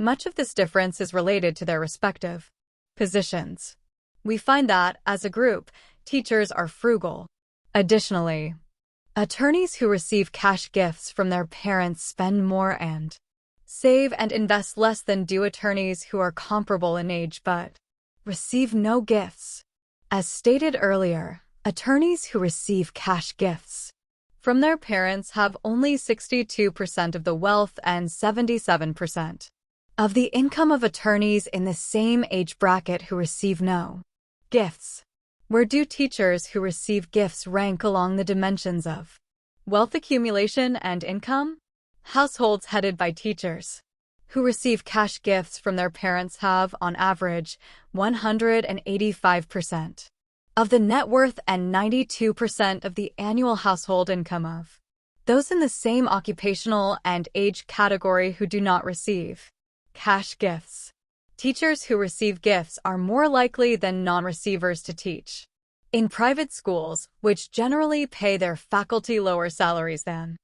Much of this difference is related to their respective positions. We find that, as a group, teachers are frugal. Additionally, attorneys who receive cash gifts from their parents spend more and save and invest less than do attorneys who are comparable in age but receive no gifts. As stated earlier, attorneys who receive cash gifts from their parents have only 62% of the wealth and 77% of the income of attorneys in the same age bracket who receive no gifts. Where do teachers who receive gifts rank along the dimensions of wealth accumulation and income? Households headed by teachers who receive cash gifts from their parents have, on average, 185% of the net worth and 92% of the annual household income of those in the same occupational and age category who do not receive cash gifts. Teachers who receive gifts are more likely than non-receivers to teach in private schools, which generally pay their faculty lower salaries than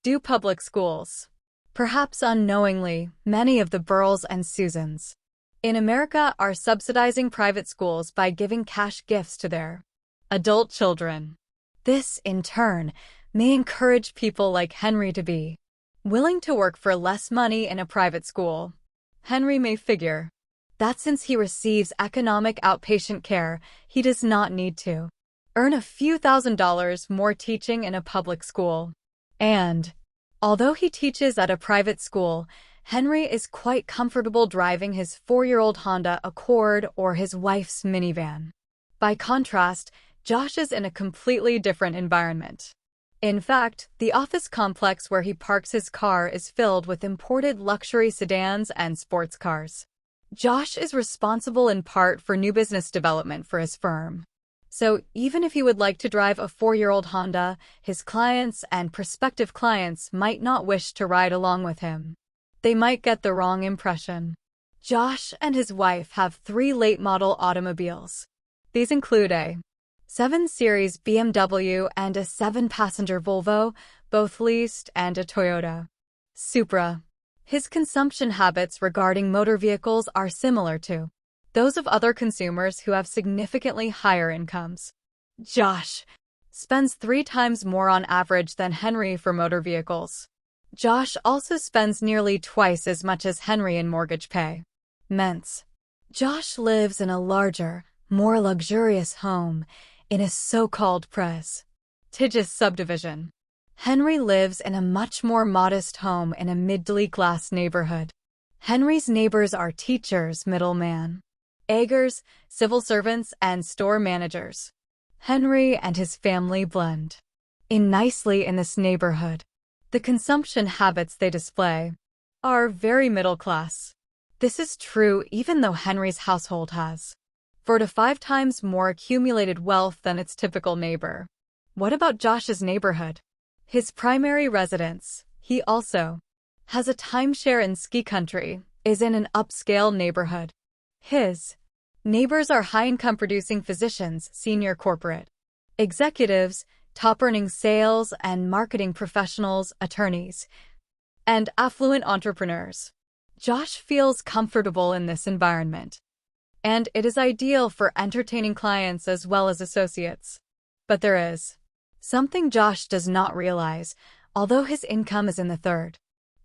do public schools. Perhaps unknowingly, many of the Burls and Susans in America are subsidizing private schools by giving cash gifts to their adult children. This, in turn, may encourage people like Henry to be willing to work for less money in a private school. Henry may figure that since he receives economic outpatient care, he does not need to earn a few $1,000s more teaching in a public school. And although he teaches at a private school, Henry is quite comfortable driving his 4-year-old Honda Accord or his wife's minivan. By contrast, Josh is in a completely different environment. In fact, the office complex where he parks his car is filled with imported luxury sedans and sports cars. Josh is responsible in part for new business development for his firm. So even if he would like to drive a 4-year-old Honda, his clients and prospective clients might not wish to ride along with him. They might get the wrong impression. Josh and his wife have 3 late-model automobiles. These include a 7 Series BMW and a 7-passenger Volvo, both leased, and a Toyota Supra. His consumption habits regarding motor vehicles are similar to those of other consumers who have significantly higher incomes. Josh spends 3 times more on average than Henry for motor vehicles. Josh also spends nearly twice as much as Henry in mortgage payments. Josh lives in a larger, more luxurious home in a so-called prestigious subdivision. Henry lives in a much more modest home in a middle-class neighborhood. Henry's neighbors are teachers, middlemen, eggers, civil servants, and store managers. Henry and his family blend in nicely in this neighborhood. The consumption habits they display are very middle class. This is true even though Henry's household has 4 to 5 times more accumulated wealth than its typical neighbor. What about Josh's neighborhood? His primary residence, he also has a timeshare in ski country, is in an upscale neighborhood. His neighbors are high-income producing physicians, senior corporate executives, top-earning sales and marketing professionals, attorneys, and affluent entrepreneurs. Josh feels comfortable in this environment, and it is ideal for entertaining clients as well as associates. But there is something Josh does not realize. Although his income is in the 3rd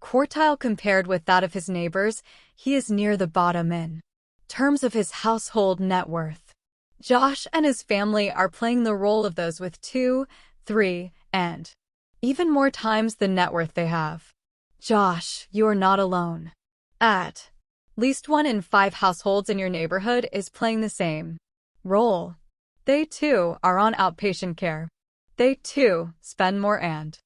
quartile compared with that of his neighbors, he is near the bottom in terms of his household net worth. Josh and his family are playing the role of those with 2, 3, and even more times the net worth they have. Josh, you are not alone. At least 1 in 5 households in your neighborhood is playing the same role. They too are on outpatient care. They too spend more and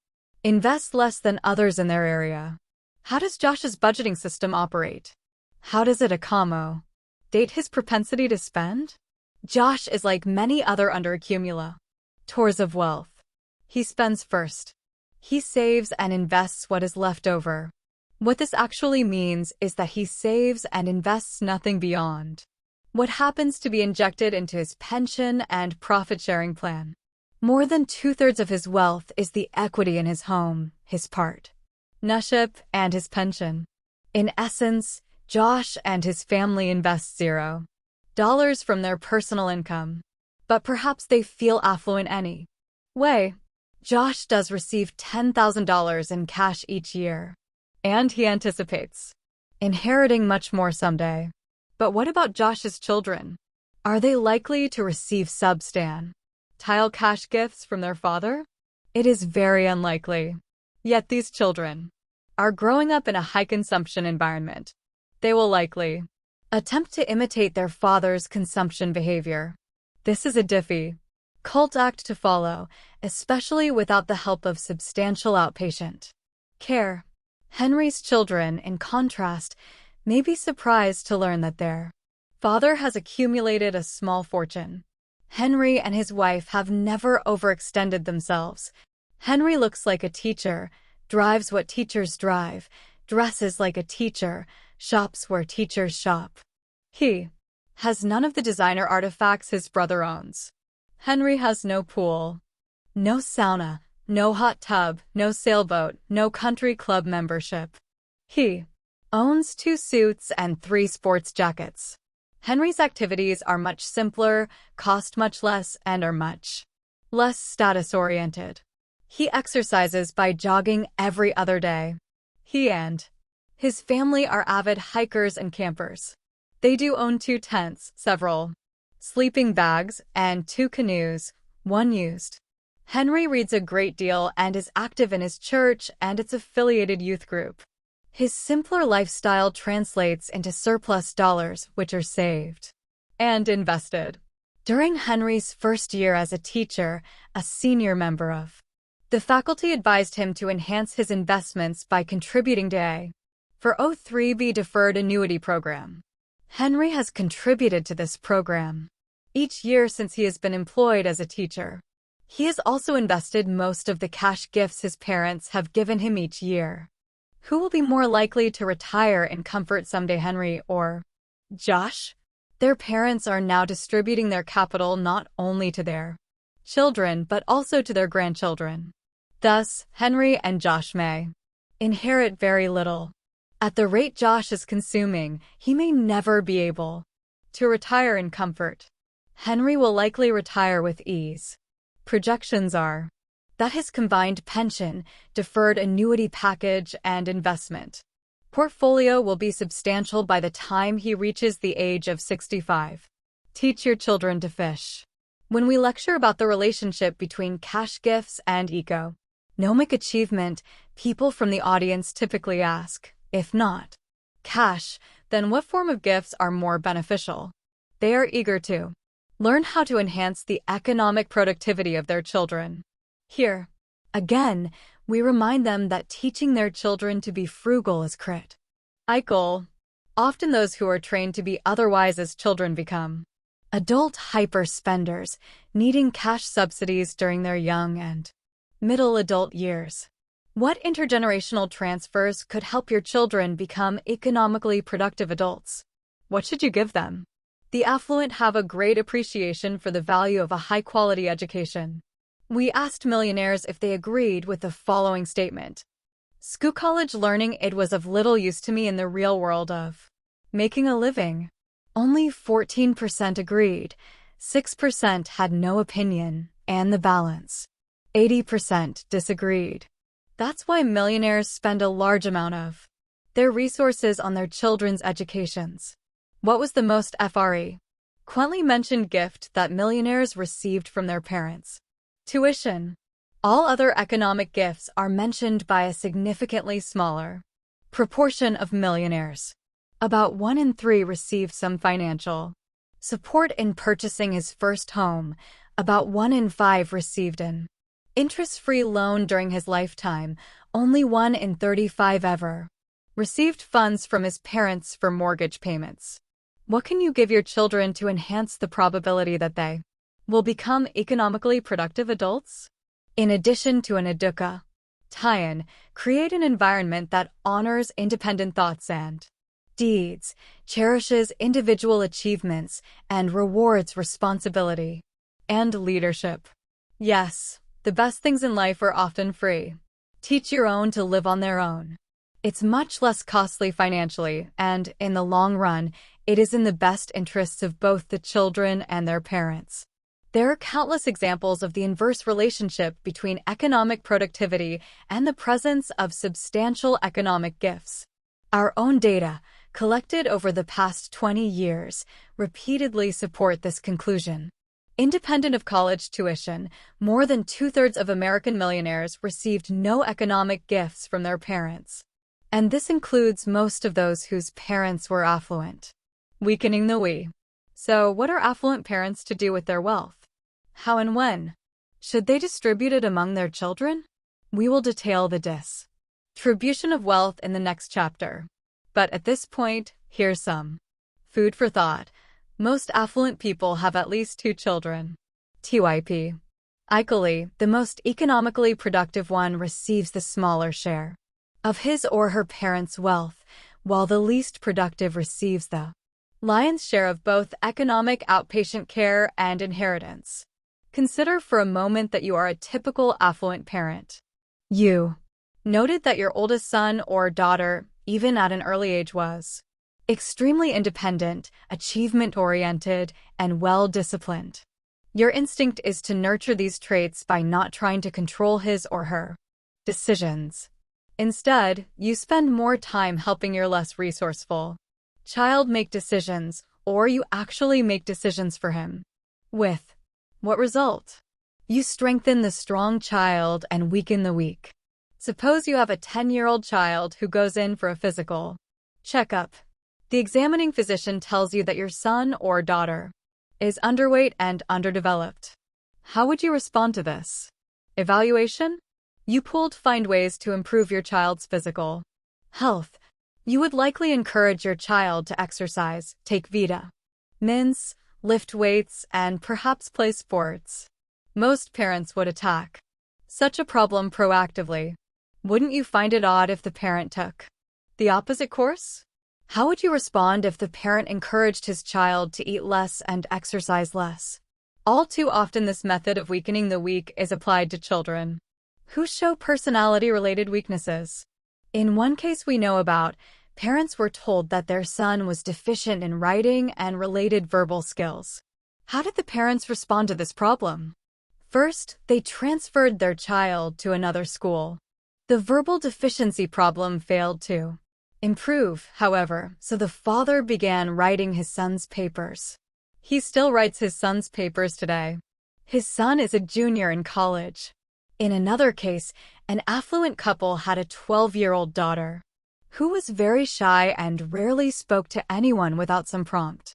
invest less than others in their area. How does Josh's budgeting system operate? How does it accommodate his propensity to spend? Josh is like many other underaccumulators of wealth. He spends first. He saves and invests what is left over. What this actually means is that he saves and invests nothing beyond what happens to be injected into his pension and profit-sharing plan. More than 2/3 of his wealth is the equity in his home, his partnership, and his pension. In essence, Josh and his family invest $0 from their personal income. But perhaps they feel affluent anyway. Josh does receive $10,000 in cash each year. And he anticipates inheriting much more someday. But what about Josh's children? Are they likely to receive substantial cash gifts from their father? It is very unlikely. Yet these children are growing up in a high-consumption environment. They will likely attempt to imitate their father's consumption behavior. This is a difficult act to follow, especially without the help of substantial outpatient care. Henry's children, in contrast, may be surprised to learn that their father has accumulated a small fortune. Henry and his wife have never overextended themselves. Henry looks like a teacher, drives what teachers drive, dresses like a teacher, shops where teachers shop. He has none of the designer artifacts his brother owns. Henry has no pool, no sauna, no hot tub, no sailboat, no country club membership. He owns 2 suits and 3 sports jackets. Henry's activities are much simpler, cost much less, and are much less status-oriented. He exercises by jogging every other day. He and his family are avid hikers and campers. They do own 2 tents, several sleeping bags, and 2 canoes, 1 used. Henry reads a great deal and is active in his church and its affiliated youth group. His simpler lifestyle translates into surplus dollars, which are saved and invested. During Henry's first year as a teacher, a senior member of the faculty advised him to enhance his investments by contributing to a 403b deferred annuity program. Henry has contributed to this program each year since he has been employed as a teacher. He has also invested most of the cash gifts his parents have given him each year. Who will be more likely to retire in comfort someday, Henry or Josh? Their parents are now distributing their capital not only to their children but also to their grandchildren. Thus, Henry and Josh may inherit very little. At the rate Josh is consuming, he may never be able to retire in comfort. Henry will likely retire with ease. Projections are that his combined pension, deferred annuity package, and investment portfolio will be substantial by the time he reaches the age of 65. Teach your children to fish. When we lecture about the relationship between cash gifts and economic achievement, people from the audience typically ask, if not cash, then what form of gifts are more beneficial? They are eager to learn how to enhance the economic productivity of their children. Here, again, we remind them that teaching their children to be frugal is critical. Often those who are trained to be otherwise as children become adult hyper-spenders, needing cash subsidies during their young and middle adult years. What intergenerational transfers could help your children become economically productive adults? What should you give them? The affluent have a great appreciation for the value of a high-quality education. We asked millionaires if they agreed with the following statement. School college learning, it was of little use to me in the real world of making a living. Only 14% agreed, 6% had no opinion, and the balance, 80%, disagreed. That's why millionaires spend a large amount of their resources on their children's educations. What was the most frequently mentioned gift that millionaires received from their parents? Tuition. All other economic gifts are mentioned by a significantly smaller proportion of millionaires. About 1 in 3 received some financial support in purchasing his first home. About 1 in 5 received an interest-free loan during his lifetime. Only 1 in 35 ever received funds from his parents for mortgage payments. What can you give your children to enhance the probability that they will become economically productive adults? In addition to an education, create an environment that honors independent thoughts and deeds, cherishes individual achievements, and rewards responsibility and leadership. Yes, the best things in life are often free. Teach your own to live on their own. It's much less costly financially, and in the long run, it is in the best interests of both the children and their parents. There are countless examples of the inverse relationship between economic productivity and the presence of substantial economic gifts. Our own data, collected over the past 20 years, repeatedly support this conclusion. Independent of college tuition, more than two-thirds of American millionaires received no economic gifts from their parents. And this includes most of those whose parents were affluent. Weakening the we. So, what are affluent parents to do with their wealth? How and when? Should they distribute it among their children? We will detail the distribution of wealth in the next chapter. But at this point, here's some food for thought. Most affluent people have at least 2 children. TYP. Equally, the most economically productive one receives the smaller share of his or her parents' wealth, while the least productive receives the lion's share of both economic outpatient care and inheritance. Consider for a moment that you are a typical affluent parent. You noted that your oldest son or daughter, even at an early age, was extremely independent, achievement-oriented, and well-disciplined. Your instinct is to nurture these traits by not trying to control his or her decisions. Instead, you spend more time helping your less resourceful child make decisions, or you actually make decisions for him. With what result? You strengthen the strong child and weaken the weak. Suppose you have a 10-year-old child who goes in for a physical checkup. The examining physician tells you that your son or daughter is underweight and underdeveloped. How would you respond to this evaluation? You pooled find ways to improve your child's physical health. You would likely encourage your child to exercise, take vitamins, lift weights, and perhaps play sports. Most parents would attack such a problem proactively. Wouldn't you find it odd if the parent took the opposite course? How would you respond if the parent encouraged his child to eat less and exercise less? All too often, this method of weakening the weak is applied to children who show personality-related weaknesses. In one case we know about, parents were told that their son was deficient in writing and related verbal skills. How did the parents respond to this problem? First, they transferred their child to another school. The verbal deficiency problem failed to improve, however, so the father began writing his son's papers. He still writes his son's papers today. His son is a junior in college. In another case, an affluent couple had a 12-year-old daughter who was very shy and rarely spoke to anyone without some prompt.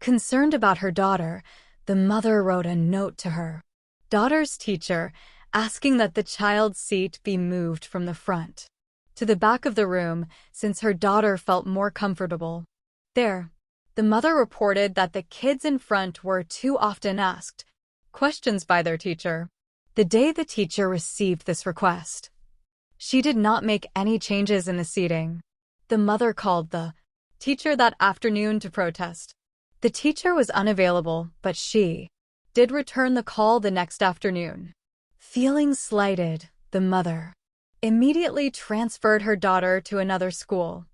Concerned about her daughter, the mother wrote a note to her daughter's teacher asking that the child's seat be moved from the front to the back of the room since her daughter felt more comfortable there. The mother reported that the kids in front were too often asked questions by their teacher. The day the teacher received this request, she did not make any changes in the seating. The mother called the teacher that afternoon to protest. The teacher was unavailable, but she did return the call the next afternoon. Feeling slighted, the mother immediately transferred her daughter to another school.